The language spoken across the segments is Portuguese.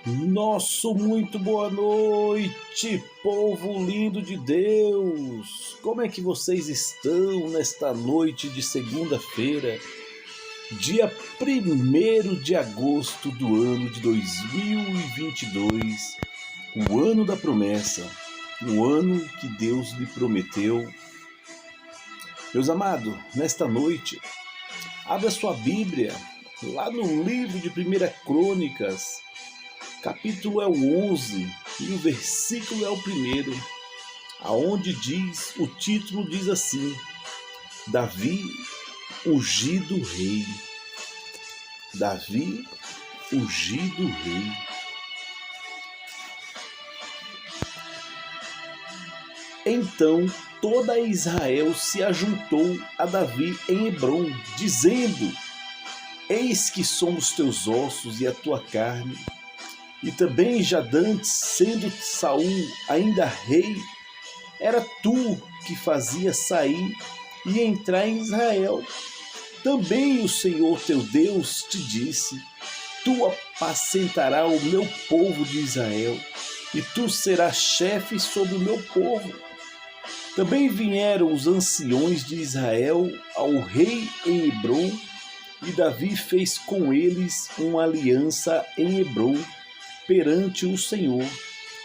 Nosso muito boa noite, povo lindo de Deus! Como é que vocês estão nesta noite de segunda-feira, dia 1º de agosto do ano de 2022, o ano da promessa, o ano que Deus lhe prometeu. Meus amados, nesta noite, abra sua Bíblia lá no livro de 1 Crônicas, capítulo é o 11 e o versículo é o 1º, aonde o título diz assim: Davi, ungido rei. Davi, ungido rei. Então toda Israel se ajuntou a Davi em Hebrom, dizendo: Eis que somos teus ossos e a tua carne. E também já dantes, sendo Saul ainda rei, era tu que fazias sair e entrar em Israel. Também o Senhor teu Deus te disse: Tu apacentarás o meu povo de Israel, e tu serás chefe sobre o meu povo. Também vieram os anciões de Israel ao rei em Hebrom, e Davi fez com eles uma aliança em Hebrom perante o Senhor,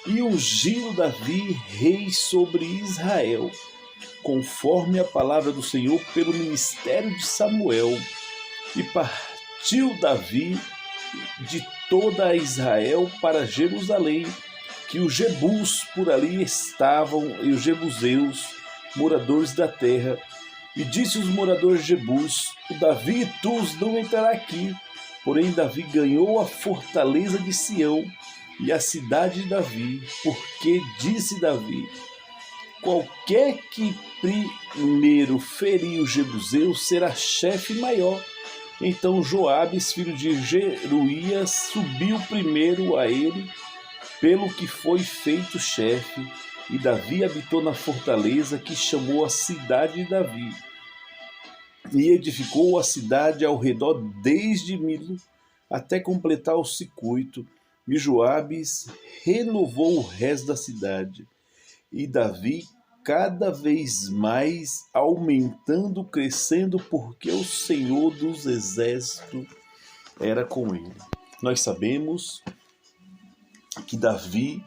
e ungiu Davi rei sobre Israel, conforme a palavra do Senhor pelo ministério de Samuel. E partiu Davi de toda Israel para Jerusalém, que os jebus por ali estavam, e os jebuseus, moradores da terra. E disse os moradores de Jebus: O Davi e Tuz não entrará aqui. Porém Davi ganhou a fortaleza de Sião e a cidade de Davi, porque disse Davi: Qualquer que primeiro ferir o jebuseu será chefe maior. Então Joabes, filho de Jeruías, subiu primeiro a ele, pelo que foi feito chefe, e Davi habitou na fortaleza que chamou a cidade de Davi, e edificou a cidade ao redor desde Milo até completar o circuito, e Joabes renovou o resto da cidade. E Davi cada vez mais aumentando, crescendo, porque o Senhor dos exércitos era com ele. Nós sabemos que Davi,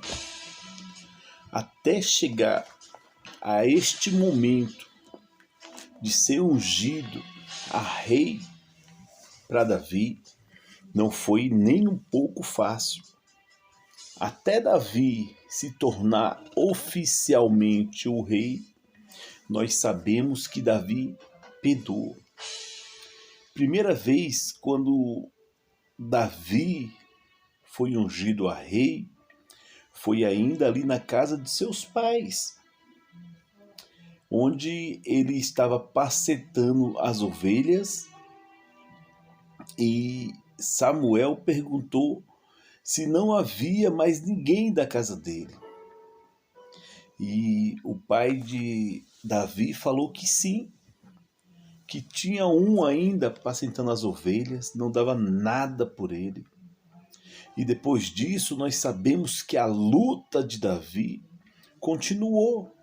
até chegar a este momento de ser ungido a rei para Davi, não foi nem um pouco fácil. Até Davi se tornar oficialmente o rei, nós sabemos que Davi pedou. Primeira vez quando Davi foi ungido a rei, foi ainda ali na casa de seus pais, onde ele estava pacetando as ovelhas, e Samuel perguntou se não havia mais ninguém da casa dele. E o pai de Davi falou que sim, que tinha um ainda apacentando as ovelhas, não dava nada por ele. E depois disso nós sabemos que a luta de Davi continuou,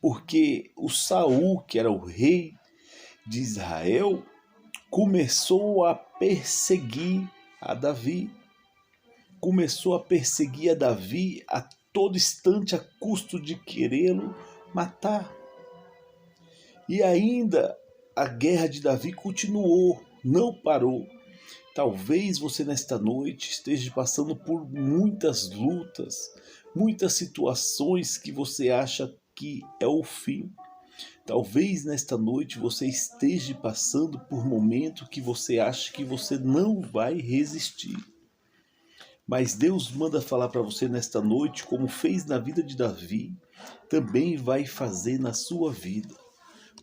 porque o Saul, que era o rei de Israel, começou a perseguir a Davi. Começou a perseguir a Davi a todo instante, a custo de querê-lo matar. E ainda a guerra de Davi continuou, não parou. Talvez você nesta noite esteja passando por muitas lutas, muitas situações que você acha que é o fim. Talvez nesta noite você esteja passando por momentos que você acha que você não vai resistir. Mas Deus manda falar para você nesta noite, como fez na vida de Davi, também vai fazer na sua vida.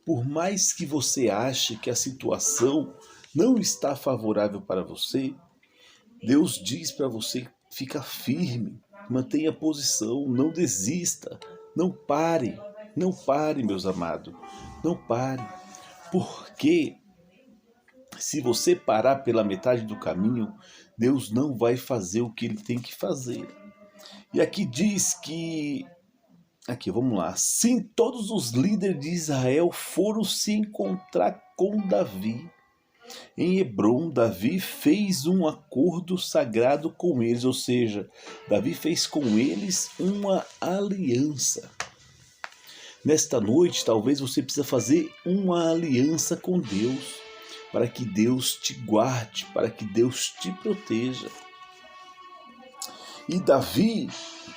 Por mais que você ache que a situação não está favorável para você, Deus diz para você: fica firme, mantenha a posição, não desista, não pare, meus amados, não pare, porque Se você parar pela metade do caminho, Deus não vai fazer o que ele tem que fazer. E aqui diz que, aqui vamos lá, sim, todos os líderes de Israel foram se encontrar com Davi. Em Hebrom, Davi fez um acordo sagrado com eles, ou seja, Davi fez com eles uma aliança. Nesta noite, talvez você precise fazer uma aliança com Deus, para que Deus te guarde, para que Deus te proteja. E Davi,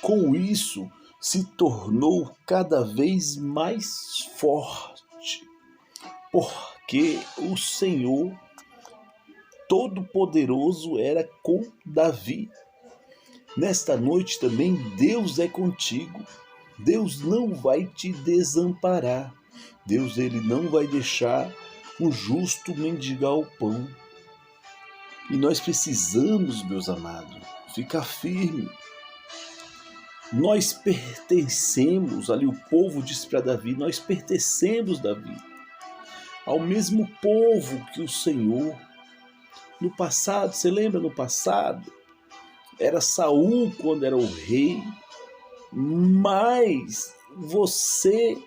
com isso, se tornou cada vez mais forte, porque o Senhor Todo-Poderoso era com Davi. Nesta noite também Deus é contigo. Deus não vai te desamparar. Deus ele não vai deixar um justo mendigar o pão. E nós precisamos, meus amados, ficar firme. Nós pertencemos, ali o povo disse para Davi, nós pertencemos, Davi, ao mesmo povo que o Senhor. No passado, você lembra no passado? Era Saul quando era o rei, mas você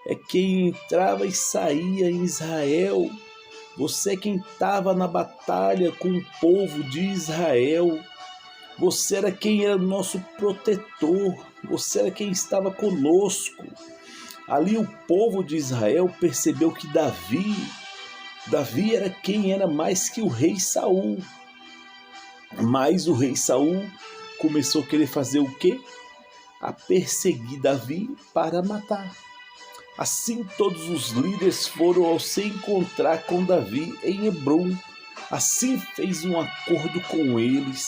é quem entrava e saía em Israel. Você é quem estava na batalha com o povo de Israel. Você era quem era nosso protetor. Você era quem estava conosco. Ali o povo de Israel percebeu que Davi era quem era mais que o rei Saul. Mas o rei Saul começou a querer fazer o quê? A perseguir Davi para matar. Assim todos os líderes foram ao se encontrar com Davi em Hebrom. Assim fez um acordo com eles.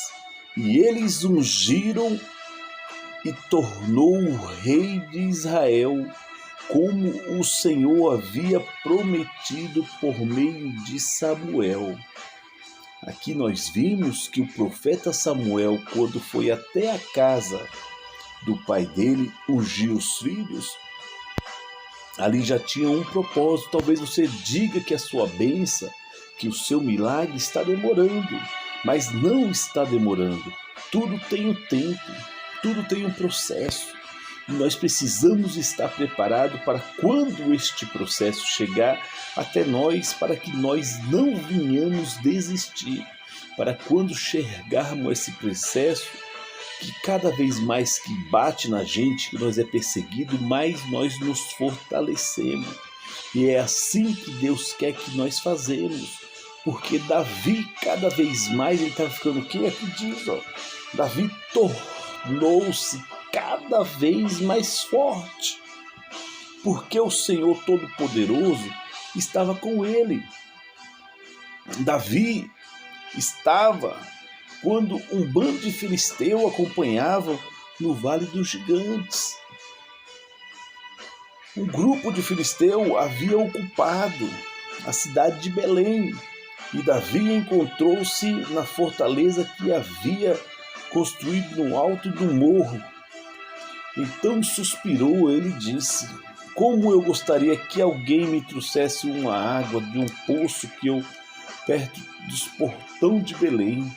E eles ungiram e tornou o rei de Israel, como o Senhor havia prometido por meio de Samuel. Aqui nós vimos que o profeta Samuel, quando foi até a casa do pai dele, ungir os filhos, ali já tinha um propósito. Talvez você diga que a sua bênção, que o seu milagre está demorando, mas não está demorando. Tudo tem um tempo, tudo tem um processo. E nós precisamos estar preparados para quando este processo chegar até nós, para que nós não venhamos desistir, para quando chegarmos a esse processo, que cada vez mais que bate na gente, que nós é perseguido, mais nós nos fortalecemos. E é assim que Deus quer que nós fazemos, porque Davi cada vez mais, ele estava ficando o quê? Aqui diz, ó, Davi tornou-se cada vez mais forte, porque o Senhor Todo-Poderoso estava com ele. Davi estava quando um bando de filisteus acompanhava no Vale dos Gigantes. Um grupo de filisteus havia ocupado a cidade de Belém, e Davi encontrou-se na fortaleza que havia construído no alto do morro. Então suspirou ele e disse: como eu gostaria que alguém me trouxesse uma água de um poço que eu perto dos portão de Belém.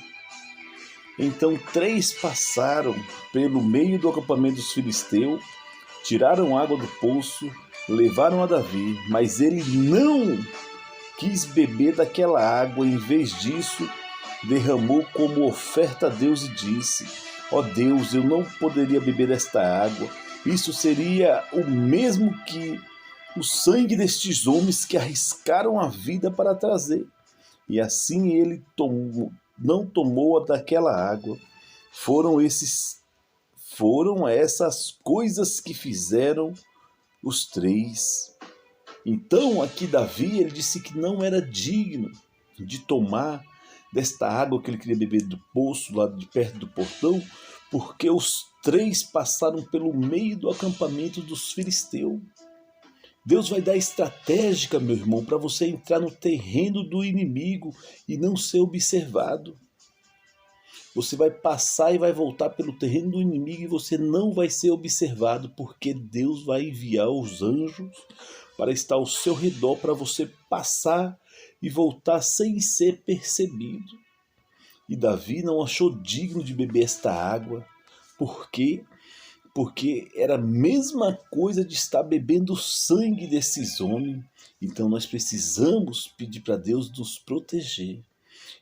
Então 3 passaram pelo meio do acampamento dos filisteus, tiraram água do poço, levaram a Davi, mas ele não quis beber daquela água. Em vez disso, derramou como oferta a Deus e disse: ó Deus, eu não poderia beber desta água. Isso seria o mesmo que o sangue destes homens que arriscaram a vida para trazer. E assim ele não tomou daquela água. Foram essas coisas que fizeram os 3. Então aqui Davi, ele disse que não era digno de tomar desta água que ele queria beber do poço lá de perto do portão, porque os 3 passaram pelo meio do acampamento dos filisteus. Deus vai dar estratégia, meu irmão, para você entrar no terreno do inimigo e não ser observado. Você vai passar e vai voltar pelo terreno do inimigo e você não vai ser observado, porque Deus vai enviar os anjos para estar ao seu redor, para você passar e voltar sem ser percebido. E Davi não achou digno de beber esta água. Por quê? Porque era a mesma coisa de estar bebendo o sangue desses homens. Então nós precisamos pedir para Deus nos proteger.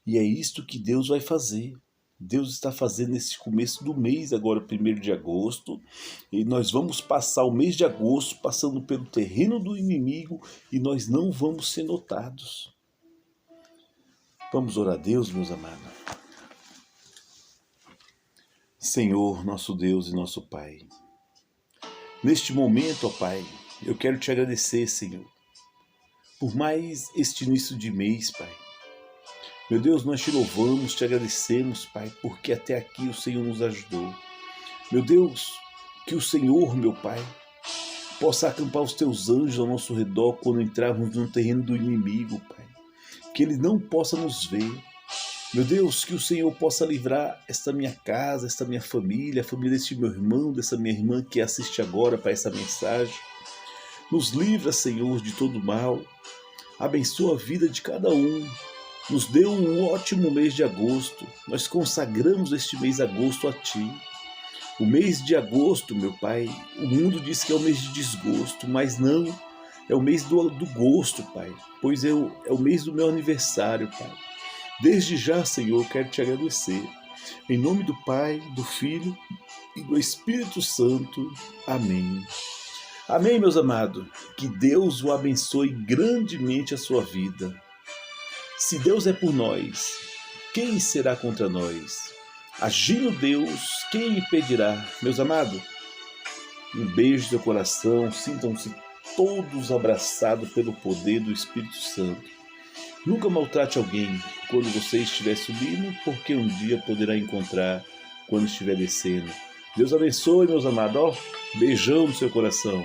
E é isto que Deus vai fazer. Deus está fazendo nesse começo do mês, agora 1º de agosto, e nós vamos passar o mês de agosto passando pelo terreno do inimigo e nós não vamos ser notados. Vamos orar a Deus, meus amados. Senhor, nosso Deus e nosso Pai, neste momento, ó Pai, eu quero te agradecer, Senhor, por mais este início de mês, Pai. Meu Deus, nós te louvamos, te agradecemos, Pai, porque até aqui o Senhor nos ajudou. Meu Deus, que o Senhor, meu Pai, possa acampar os teus anjos ao nosso redor quando entrarmos no terreno do inimigo, Pai. Que ele não possa nos ver. Meu Deus, que o Senhor possa livrar esta minha casa, esta minha família, a família deste meu irmão, dessa minha irmã que assiste agora para essa mensagem. Nos livra, Senhor, de todo mal. Abençoa a vida de cada um. Nos deu um ótimo mês de agosto. Nós consagramos este mês de agosto a Ti. O mês de agosto, meu Pai, o mundo diz que é o mês de desgosto, mas não, é o mês do gosto, Pai, pois é o mês do meu aniversário, Pai. Desde já, Senhor, eu quero Te agradecer. Em nome do Pai, do Filho e do Espírito Santo. Amém. Amém, meus amados. Que Deus o abençoe grandemente a sua vida. Se Deus é por nós, quem será contra nós? Agindo Deus, quem impedirá? Meus amados, um beijo no seu coração, sintam-se todos abraçados pelo poder do Espírito Santo. Nunca maltrate alguém quando você estiver subindo, porque um dia poderá encontrar quando estiver descendo. Deus abençoe, meus amados. Beijão no seu coração.